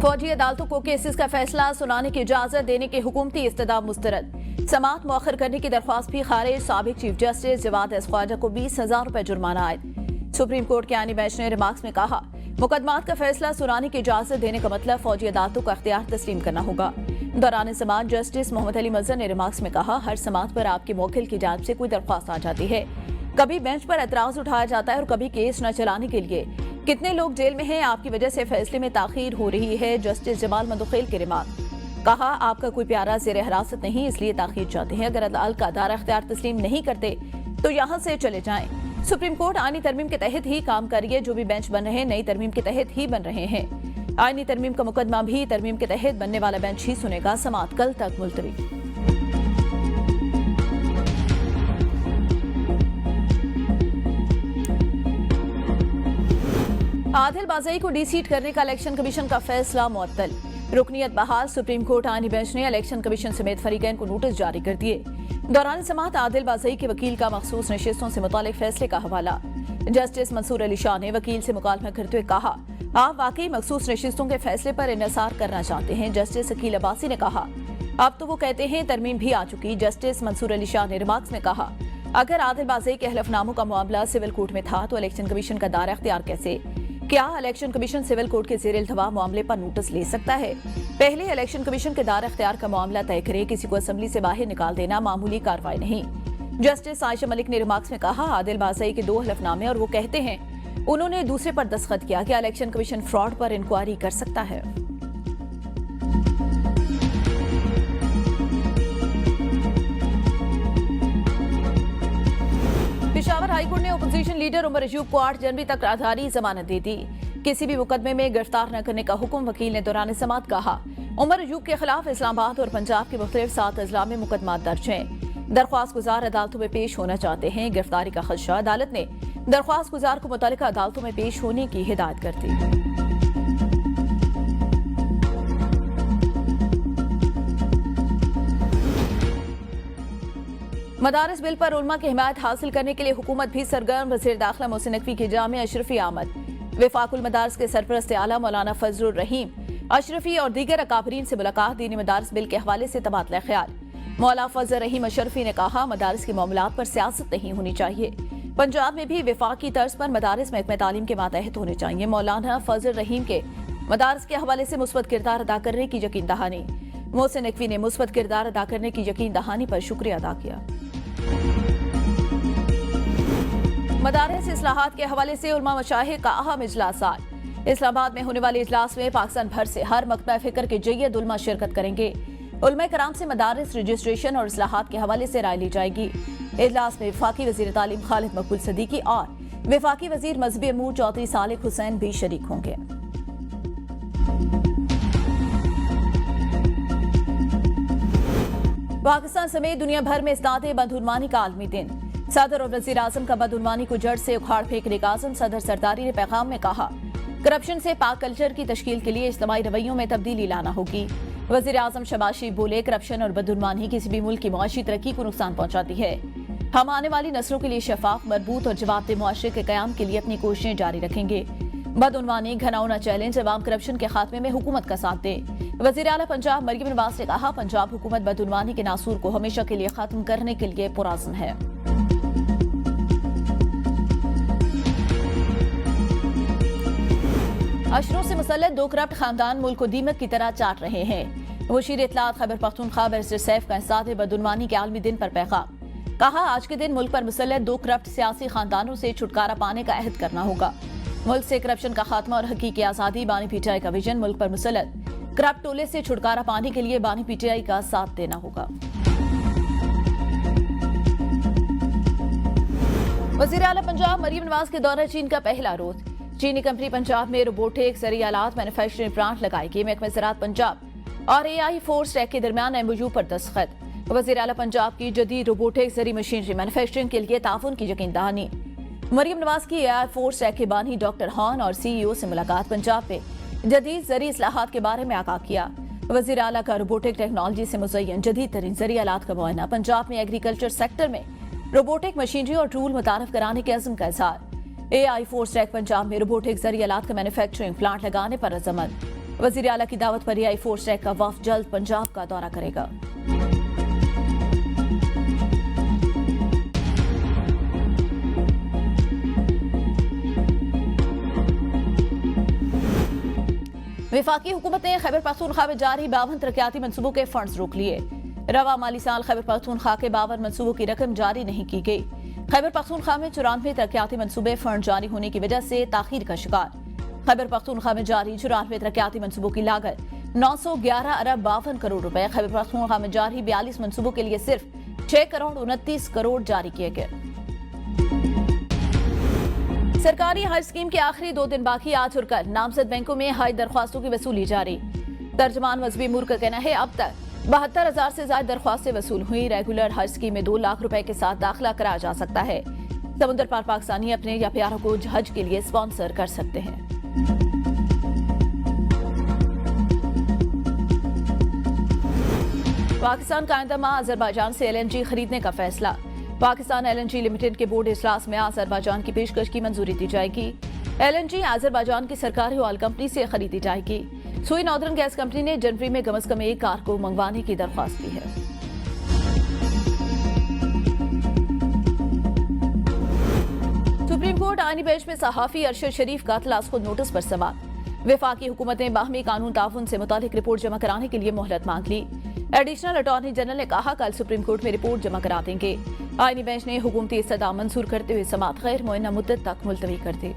फौजी अदालतों को केसेस का फैसला सुनाने की इजाजत देने के हुकूमती इस्तदा मुस्तरद। समाअत मौखर करने की दरख्वास्त भी खारिज। साबिक chief justice Jawad S Khawaja को 20,000 रुपए जुर्माना आयद। सुप्रीम कोर्ट के आईनी बेंच ने रिमार्क्स में कहा, मुकदमात का फैसला सुनाने की इजाजत देने का मतलब फौजी अदालतों का अख्तियार तस्लीम करना होगा। दौरान समाअत जस्टिस मोहम्मद अली मजहर ने रिमार्क्स में कहा, हर समाअत पर आपके मुवक्किल की जानिब से कोई दरख्वास्त आ जाती है, कभी बेंच पर एतराज उठाया जाता है और कभी केस न चलाने के लिए कितने लोग जेल में हैं, आपकी वजह से फैसले में ताखीर हो रही है। जस्टिस जमाल मंदुखेल के रिमार्क। कहा, आपका कोई प्यारा ज़ेर हिरासत नहीं, इसलिए ताखीर चाहते हैं। अगर अदालत का दायरा अख्तियार तस्लीम नहीं करते तो यहाँ से चले जाएं। सुप्रीम कोर्ट आईनी तरमीम के तहत ही काम कर रही है। जो भी बेंच बन रहे हैं नई तरमीम के तहत ही बन रहे हैं। आईनी तरमीम का मुकदमा भी तरमीम के तहत बनने वाला बेंच ही सुनेगा। समाअत कल तक मुलतवी। आदिल बाज़ई को डीसीट करने का इलेक्शन कमीशन का फैसला मुअत्तल। रुकनियत बहाल। सुप्रीम कोर्ट आईनी बेंच ने इलेक्शन कमीशन समेत फरीकैन को नोटिस जारी कर दिए। दौरान समाअत आदिल बाज़ई के वकील का मखसूस नशिस्तों से मुतालिक फैसले का हवाला। जस्टिस मंसूर अली शाह ने वकील से मुकालमा करते हुए कहा, आप वाकई मखसूस नशिस्तों के फैसले पर इन्हिसार करना चाहते हैं। जस्टिस अकील अब्बासी ने कहा, अब तो वो कहते हैं तरमीम भी आ चुकी। जस्टिस मंसूर अली शाह ने रिमार्क्स में कहा, अगर आदिल बाज़ई के हलफनामों का मामला सिविल कोर्ट में था तो इलेक्शन कमीशन का दायरा अख्तियार कैसे? क्या इलेक्शन कमीशन सिविल कोर्ट के ज़ेर इल्तवा मामले पर नोटिस ले सकता है? पहले इलेक्शन कमीशन के दायरा अख्तियार का मामला तय करे, किसी को असेंबली से बाहर निकाल देना मामूली कार्रवाई नहीं। जस्टिस आयशा मलिक ने रिमार्क्स में कहा, आदिल बाज़ई के 2 हलफनामे और वो कहते हैं उन्होंने दूसरे पर दस्तखत किया। क्या इलेक्शन कमीशन फ्रॉड पर इंक्वायरी कर सकता है? पेशावर हाईकोर्ट ने अपोजिशन लीडर उमर अयूब को 8 जनवरी तक आधारी जमानत दे दी। किसी भी मुकदमे में गिरफ्तार न करने का हुक्म वकील ने दौरान समाअत कहा। उमर अयूब के खिलाफ इस्लामाबाद और पंजाब के मुख्तलिफ 7 अजला में मुकदमा दर्ज हैं। दरख्वास्त गुजार अदालतों में पेश होना चाहते हैं। गिरफ्तारी का खदशा। अदालत ने दरख्वास्त गुजार को मुतल्लिका अदालतों में पेश होने की हिदायत कर दी। मदारस बिल पर उलमा की हिमायत हासिल करने के लिए हुकूमत भी सरगर्म। वज़ीर दाखिला मोहसिन नकवी की जामिया अशरफी आमद। वफाकुल मदारस के सरपरस्त आला मौलाना फजलुर रहीम अशरफी और दीगर अकाबरीन से मुलाकात। दीनी मदारस बिल के हवाले से तबादला ख्याल। मौला फजल रहीम अशरफी ने कहा, मदारस के मामलात पर सियासत नहीं होनी चाहिए। पंजाब में भी वफाकी तर्ज पर मदारस महकमे तालीम के मातहत होने चाहिए। मौलाना फजल रहीम के मदारस के हवाले से मुस्बत किरदार अदा करने की यकीन दहानी। मोहसिन नकवी ने मुस्बत किरदार अदा करने की यकीन दहानी पर शुक्रिया अदा किया। मदारस इस्लाहात के हवाले से उलमा मशाइख का अहम इजलास। इस्लामाबाद में होने वाले इजलास में पाकिस्तान भर से हर मकतबा फिक्र के जय्यद उलमा शिरकत करेंगे। उलमा कराम से मदारस रजिस्ट्रेशन और इस्लाहात के हवाले से राय ली जाएगी। इजलास में वफाकी वजीर तालीम खालिद मकबूल सदीकी और वफाकी वजीर मजहबी अमूर चौधरी सालिक हुसैन भी शरीक होंगे। पाकिस्तान समेत दुनिया भर में इस्तादे बदउनवानी का आलमी दिन। सदर और वजीर आजम का बदउनवानी को जड़ से उखाड़ फेंकने का आज़म। सदर सरदारी ने पैगाम में कहा, करप्शन से पाक कल्चर की तश्कील के लिए इज्तिमाई रवैयों में तब्दीली लाना होगी। वजीर आजम शहबाज शरीफ बोले, करप्शन और बदउनवानी किसी भी मुल्क की मुआशी तरक्की को नुकसान पहुंचाती है। हम आने वाली नस्लों के लिए शफाफ, मजबूत और जवाबदेह मुआशरे के कयाम के लिए अपनी कोशिशें जारी रखेंगे। बदउनवानी, घनौना चैलेंज, अवाम करप्शन के खात्मे में हुकूमत का साथ दे। वजीर आला पंजाब मरियम नवाज ने कहा, पंजाब हुकूमत बदउनवानी के नासूर को हमेशा के लिए खत्म करने के लिए पुरअज़्म है। अशरों से मुसल्लत 2 करप्ट खानदान मुल्क को दीमक की तरह चाट रहे हैं। वज़ीर इत्तलात खैबर पख्तूनख्वा बैरिस्टर सैफ का इस्तादे बदउनवानी के आलमी दिन पर पैगाम। कहा, आज के दिन मुल्क पर मुसल्लत 2 करप्ट सियासी खानदानों से छुटकारा पाने का अहद करना होगा। मुल्क से करप्शन का खात्मा और हकीकी आज़ादी। बानी पीटीआई का विजन। मुल्क पर मुसल्लत करप्ट टोले से छुटकारा पाने के लिए बानी पीटीआई का साथ देना होगा। वज़ीर आला पंजाब मरियम नवाज के दौरा चीन का पहला रोज। चीनी कंपनी पंजाब में रोबोटिक ज़रिए आलात मैन्युफैक्चरिंग प्लांट लगाएगी। महकमे ज़राअत पंजाब और AI फोर्स टेक के दरमियान MOU पर दस्तखत। वज़ीर आला पंजाब की जदीद रोबोटिक ज़रिए मशीनरी मैन्युफैक्चरिंग के लिए ताउन की यकीन दहानी। मरियम नवाज की AI फोर्स टेक के बानी डॉक्टर हॉन और CEO से मुलाकात। पंजाब में जदीद ज़रिए इस्लाहात के बारे में आगाह किया। वज़ीर आला का रोबोटिक टेक्नोलॉजी से मुज़य्यन जदीद तरीन ज़रिए आलात का मुआयना। पंजाब में एग्रीकल्चर सेक्टर में रोबोटिक मशीनरी और टूल मुतारफ कराने के अज़्म का इज़हार। AI फोर्स टेक पंजाब में रोबोटिक ज़रिए आलात का मैन्युफैक्चरिंग प्लांट लगाने पर अज़मत। वजीर आला की दावत पर आई फोर्स रैक का वफ्द जल्द पंजाब का दौरा करेगा। वफाकी हुकूमत ने खैबर पख्तूनख्वा में जारी 52 तरक्याती मनसूबों के फंड्स रोक लिए। रवा माली साल खैबर पख्तूनख्वा के 52 मनसूबों की रकम जारी नहीं की गई। खैबर पख्तूनख्वा में 94 तरक्याती मनसूबे फंड जारी होने की वजह से ताखीर का शिकार। खैबर पख्तूनख्वा में जारी 94 तरक्याती मनसूबों की लागत 911 अरब 52 करोड़ रुपए। खैबर पख्तूनख्वा में जारी 42 मनसूबों के लिए सिर्फ 6 करोड़ 29 करोड़ जारी किए गए। सरकारी हज स्कीम के आखिरी 2 दिन बाकी, आज और कल नामजद बैंकों में हज दरख्वास्तों की वसूली जारी। तर्जमान मजहबी मूर का कहना है अब तक 72,000 से ज्यादा दरख्वास्तें वसूल हुई। रेगुलर हज स्कीम में 2 लाख रुपए के साथ दाखिला कराया जा सकता है। समुद्र पार पाकिस्तानी अपने या प्यारों को हज के लिए स्पॉन्सर कर सकते हैं। पाकिस्तान का आइंदा माह अजरबैजान से LNG खरीदने का फैसला। पाकिस्तान LNG लिमिटेड के बोर्ड इजलास में अजरबैजान की पेशकश की मंजूरी दी जाएगी। LNG अजरबैजान की सरकारी ऑयल कंपनी से खरीदी जाएगी। सुई नॉर्दर्न गैस कंपनी ने जनवरी में कम से कम एक कार को मंगवाने की दरख्वास्त की है। सुप्रीम कोर्ट आईनी बेंच में सहाफी अरशद शरीफ का तलाश खुद नोटिस पर सवाल। वफाकी हुकूमत ने बाहमी कानून ताउन से मुतालिक रिपोर्ट जमा कराने के लिए मोहलत मांग ली। एडिशनल अटॉर्नी जनरल ने कहा कल सुप्रीम कोर्ट में रिपोर्ट जमा करा देंगे। आईनी बेंच ने हुकूमती इस्तदा मंजूर करते हुए समाअत गैर मुअय्यना मुद्दत तक मुलतवी कर दी।